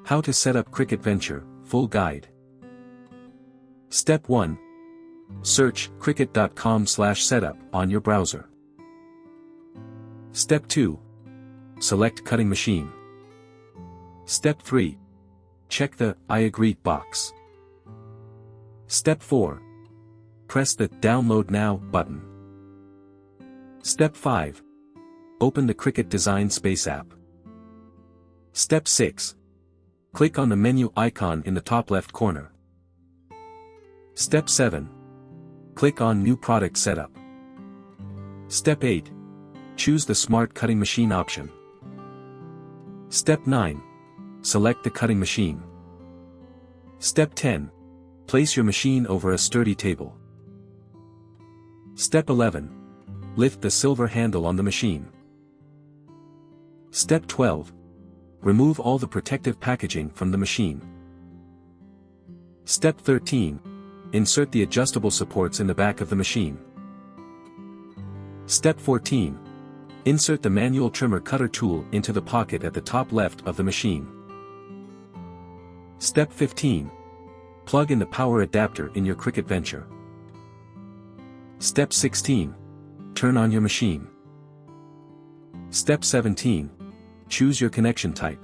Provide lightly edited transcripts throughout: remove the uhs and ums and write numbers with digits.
How to set up Cricut Venture, full guide. Step 1. Search cricut.com/setup on your browser. Step 2. Select cutting machine. Step 3. Check the I agree box. Step 4. Press the Download Now button. Step 5. Open the Cricut Design Space app. Step 6. Click on the menu icon in the top left corner. Step 7. Click on New Product Setup. Step 8. Choose the Smart Cutting Machine option. Step 9. Select the cutting machine. Step 10. Place your machine over a sturdy table. Step 11. Lift the silver handle on the machine. Step 12. Remove all the protective packaging from the machine. Step 13. Insert the adjustable supports in the back of the machine. Step 14. Insert the manual trimmer cutter tool into the pocket at the top left of the machine. Step 15. Plug in the power adapter in your Cricut Venture. Step 16. Turn on your machine. Step 17. Choose your connection type.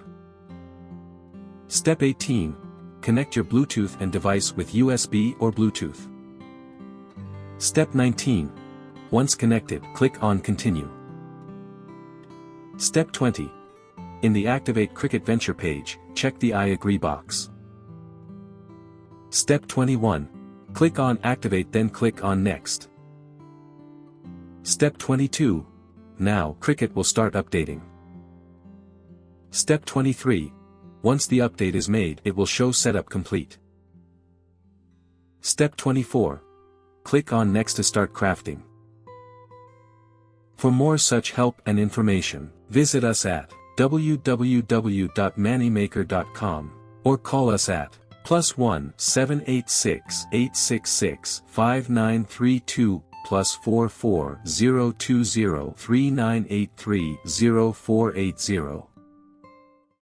Step 18. Connect your Bluetooth and device with USB or Bluetooth. Step 19. Once connected, click on Continue. Step 20. In the Activate Cricut Venture page, check the I agree box. Step 21. Click on Activate, then click on Next. Step 22. Now Cricut will start updating. Step 23. Once the update is made, it will show Setup Complete. Step 24. Click on Next to start crafting. For more such help and information, visit us at www.mannymaker.com or call us at +1 786 866 5932 +44 020 3983 0480.